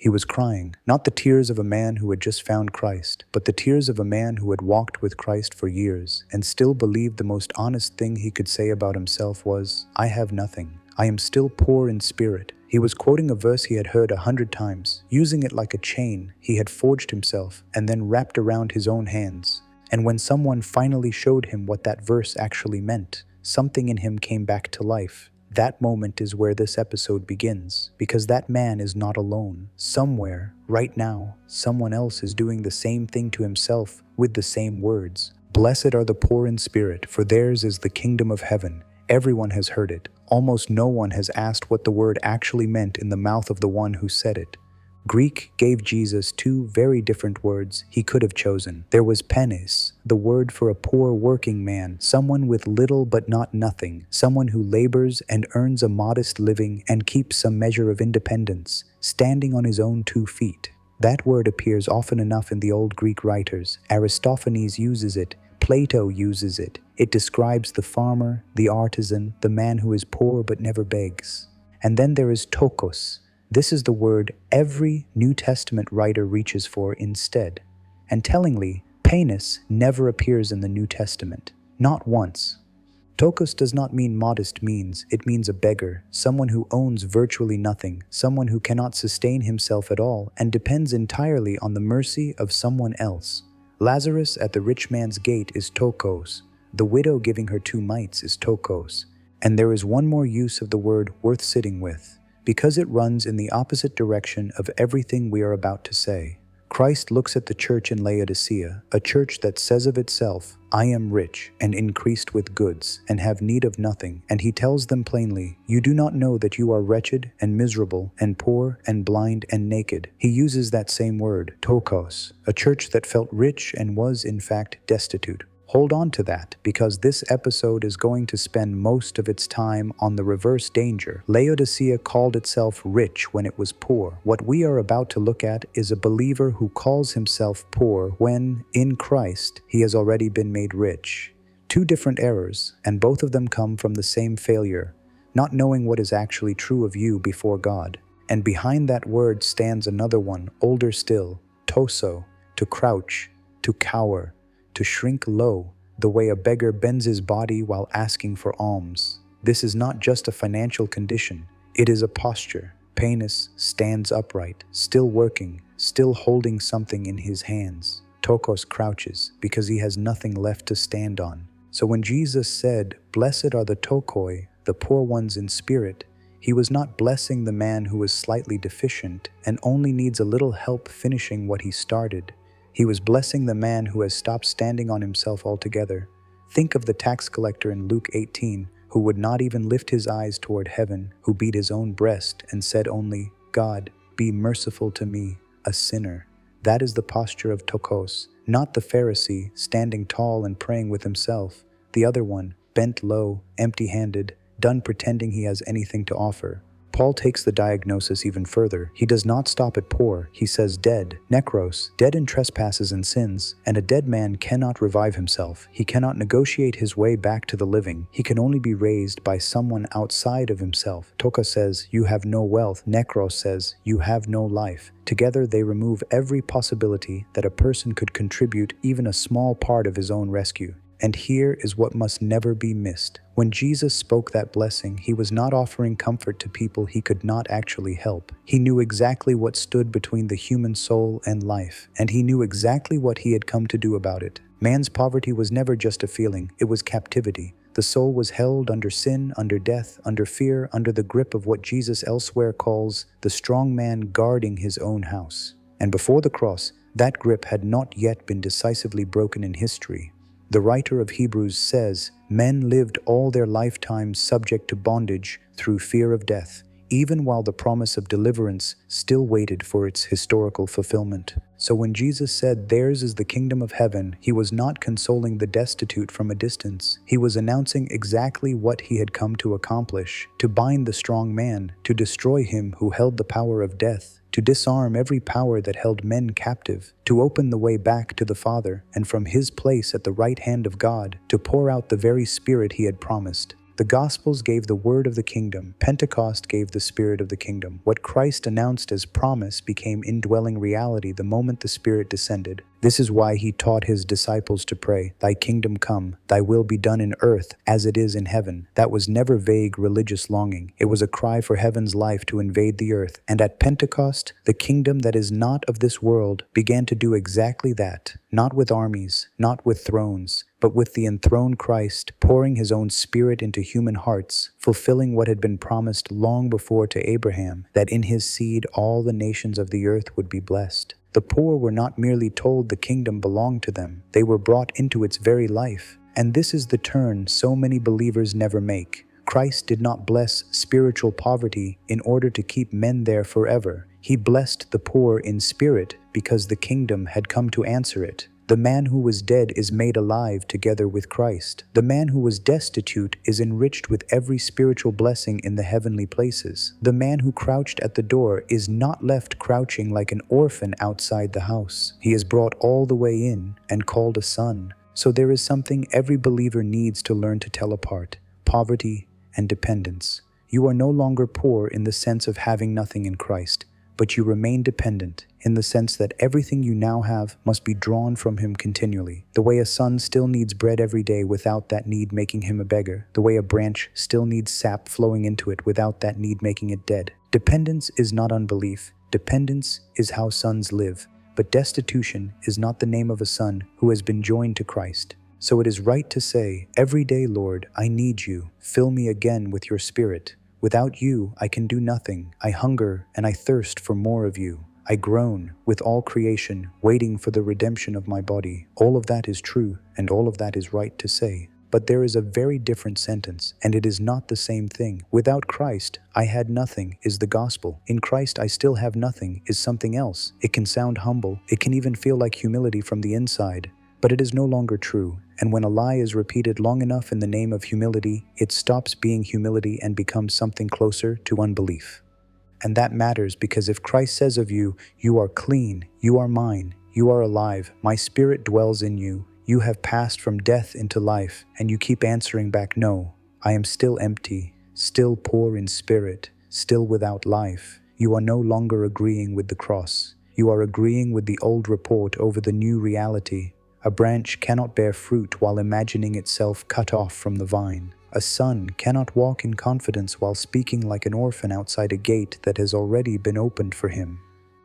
He was crying, not the tears of a man who had just found Christ, but the tears of a man who had walked with Christ for years and still believed the most honest thing he could say about himself was, "I have nothing. I am still poor in spirit." He was quoting a verse he had heard 100 times, using it like a chain he had forged himself and then wrapped around his own hands. And when someone finally showed him what that verse actually meant, something in him came back to life. That moment is where this episode begins, because that man is not alone. Somewhere, right now, someone else is doing the same thing to himself with the same words. "Blessed are the poor in spirit, for theirs is the kingdom of heaven." Everyone has heard it. Almost no one has asked what the word actually meant in the mouth of the one who said it. Greek gave Jesus two very different words he could have chosen. There was Penēs, the word for a poor working man, someone with little but not nothing, someone who labors and earns a modest living and keeps some measure of independence, standing on his own 2 feet. That word appears often enough in the old Greek writers. Aristophanes uses it. Plato uses it. It describes the farmer, the artisan, the man who is poor but never begs. And then there is Ptōchos. This is the word every New Testament writer reaches for instead. And tellingly, Penēs never appears in the New Testament. Not once. Ptōchos does not mean modest means, it means a beggar, someone who owns virtually nothing, someone who cannot sustain himself at all and depends entirely on the mercy of someone else. Lazarus at the rich man's gate is Ptōchos. The widow giving her 2 mites is Ptōchos. And there is one more use of the word worth sitting with, because it runs in the opposite direction of everything we are about to say. Christ looks at the church in Laodicea, a church that says of itself, "I am rich and increased with goods and have need of nothing," and he tells them plainly, "You do not know that you are wretched and miserable and poor and blind and naked." He uses that same word, Ptōchos, a church that felt rich and was in fact destitute. Hold on to that, because this episode is going to spend most of its time on the reverse danger. Laodicea called itself rich when it was poor. What we are about to look at is a believer who calls himself poor when, in Christ, he has already been made rich. 2 different errors, and both of them come from the same failure, not knowing what is actually true of you before God. And behind that word stands another one, older still, Ptōssō, to crouch, to cower, to shrink low, the way a beggar bends his body while asking for alms. This is not just a financial condition, it is a posture. Penēs stands upright, still working, still holding something in his hands. Ptōchos crouches because he has nothing left to stand on. So when Jesus said, "Blessed are the Ptōchoi, the poor ones in spirit," he was not blessing the man who is slightly deficient and only needs a little help finishing what he started. He was blessing the man who has stopped standing on himself altogether. Think of the tax collector in Luke 18, who would not even lift his eyes toward heaven, who beat his own breast and said only, "God, be merciful to me, a sinner." That is the posture of Ptōchos, not the Pharisee standing tall and praying with himself. The other one, bent low, empty-handed, done pretending he has anything to offer. Paul takes the diagnosis even further. He does not stop at poor. He says dead, Nekros, dead in trespasses and sins, and a dead man cannot revive himself. He cannot negotiate his way back to the living. He can only be raised by someone outside of himself. Ptōchos says, "You have no wealth." Nekros says, "You have no life." Together they remove every possibility that a person could contribute even a small part of his own rescue. And here is what must never be missed. When Jesus spoke that blessing, he was not offering comfort to people he could not actually help. He knew exactly what stood between the human soul and life, and he knew exactly what he had come to do about it. Man's poverty was never just a feeling, it was captivity. The soul was held under sin, under death, under fear, under the grip of what Jesus elsewhere calls the strong man guarding his own house. And before the cross, that grip had not yet been decisively broken in history. The writer of Hebrews says, "Men lived all their lifetimes subject to bondage through fear of death, even while the promise of deliverance still waited for its historical fulfillment." So when Jesus said, "Theirs is the kingdom of heaven," he was not consoling the destitute from a distance. He was announcing exactly what he had come to accomplish: to bind the strong man, to destroy him who held the power of death, to disarm every power that held men captive, to open the way back to the Father, and from his place at the right hand of God, to pour out the very Spirit he had promised. The Gospels gave the word of the kingdom. Pentecost gave the spirit of the kingdom. What Christ announced as promise became indwelling reality the moment the Spirit descended. This is why he taught his disciples to pray, "Thy kingdom come, thy will be done in earth as it is in heaven." That was never vague religious longing. It was a cry for heaven's life to invade the earth. And at Pentecost, the kingdom that is not of this world began to do exactly that. Not with armies, not with thrones, but with the enthroned Christ pouring his own Spirit into human hearts, fulfilling what had been promised long before to Abraham, that in his seed all the nations of the earth would be blessed. The poor were not merely told the kingdom belonged to them, they were brought into its very life. And this is the turn so many believers never make. Christ did not bless spiritual poverty in order to keep men there forever. He blessed the poor in spirit because the kingdom had come to answer it. The man who was dead is made alive together with Christ. The man who was destitute is enriched with every spiritual blessing in the heavenly places. The man who crouched at the door is not left crouching like an orphan outside the house. He is brought all the way in and called a son. So there is something every believer needs to learn to tell apart: poverty and dependence. You are no longer poor in the sense of having nothing in Christ, but you remain dependent in the sense that everything you now have must be drawn from him continually. The way a son still needs bread every day without that need making him a beggar. The way a branch still needs sap flowing into it without that need making it dead. Dependence is not unbelief. Dependence is how sons live. But destitution is not the name of a son who has been joined to Christ. So it is right to say, "Every day, Lord, I need you. Fill me again with your Spirit. Without you, I can do nothing. I hunger and I thirst for more of you. I groan with all creation, waiting for the redemption of my body." All of that is true, and all of that is right to say. But there is a very different sentence, and it is not the same thing. Without Christ, I had nothing is the gospel. In Christ, I still have nothing is something else. It can sound humble. It can even feel like humility from the inside. But it is no longer true. And when a lie is repeated long enough in the name of humility, it stops being humility and becomes something closer to unbelief. And that matters because if Christ says of you, "You are clean, you are mine, you are alive, my Spirit dwells in you, you have passed from death into life," and you keep answering back, "No, I am still empty, still poor in spirit, still without life," you are no longer agreeing with the cross. You are agreeing with the old report over the new reality. A branch cannot bear fruit while imagining itself cut off from the vine. A son cannot walk in confidence while speaking like an orphan outside a gate that has already been opened for him.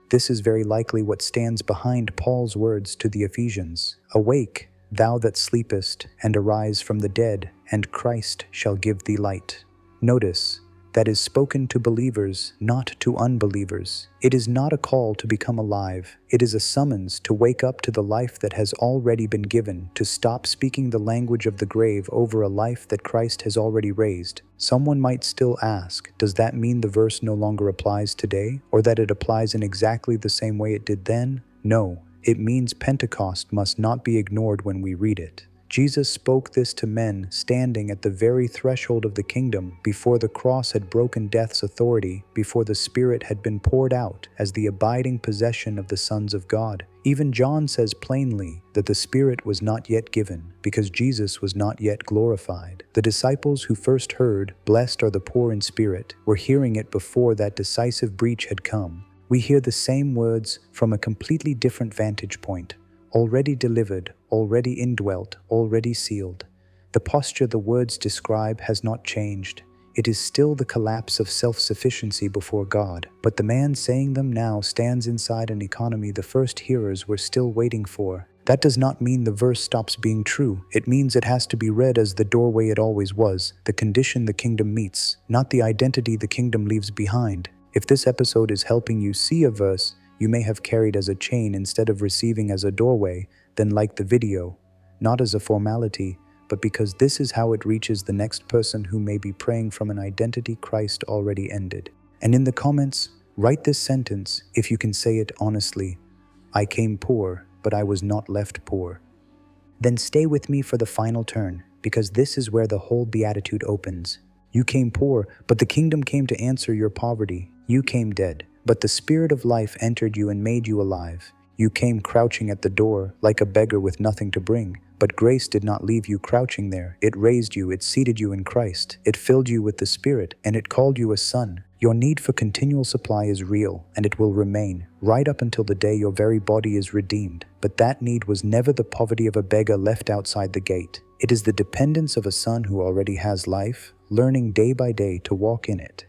This is very likely what stands behind Paul's words to the Ephesians. "Awake, thou that sleepest, and arise from the dead, and Christ shall give thee light." Notice, that is spoken to believers, not to unbelievers. It is not a call to become alive. It is a summons to wake up to the life that has already been given, to stop speaking the language of the grave over a life that Christ has already raised. Someone might still ask, does that mean the verse no longer applies today, or that it applies in exactly the same way it did then? No, it means Pentecost must not be ignored when we read it. Jesus spoke this to men standing at the very threshold of the kingdom before the cross had broken death's authority, before the Spirit had been poured out as the abiding possession of the sons of God. Even John says plainly that the Spirit was not yet given because Jesus was not yet glorified. The disciples who first heard, "Blessed are the poor in spirit," were hearing it before that decisive breach had come. We hear the same words from a completely different vantage point. Already delivered, already indwelt, already sealed. The posture the words describe has not changed. It is still the collapse of self-sufficiency before God, but the man saying them now stands inside an economy the first hearers were still waiting for. That does not mean the verse stops being true. It means it has to be read as the doorway it always was, the condition the kingdom meets, not the identity the kingdom leaves behind. If this episode is helping you see a verse you may have carried as a chain instead of receiving as a doorway, then like the video, not as a formality, but because this is how it reaches the next person who may be praying from an identity Christ already ended. And in the comments, write this sentence if you can say it honestly: "I came poor, but I was not left poor." Then stay with me for the final turn, because this is where the whole Beatitude opens. You came poor, but the kingdom came to answer your poverty. You came dead, but the Spirit of life entered you and made you alive. You came crouching at the door, like a beggar with nothing to bring. But grace did not leave you crouching there. It raised you, it seated you in Christ. It filled you with the Spirit, and it called you a son. Your need for continual supply is real, and it will remain, right up until the day your very body is redeemed. But that need was never the poverty of a beggar left outside the gate. It is the dependence of a son who already has life, learning day by day to walk in it.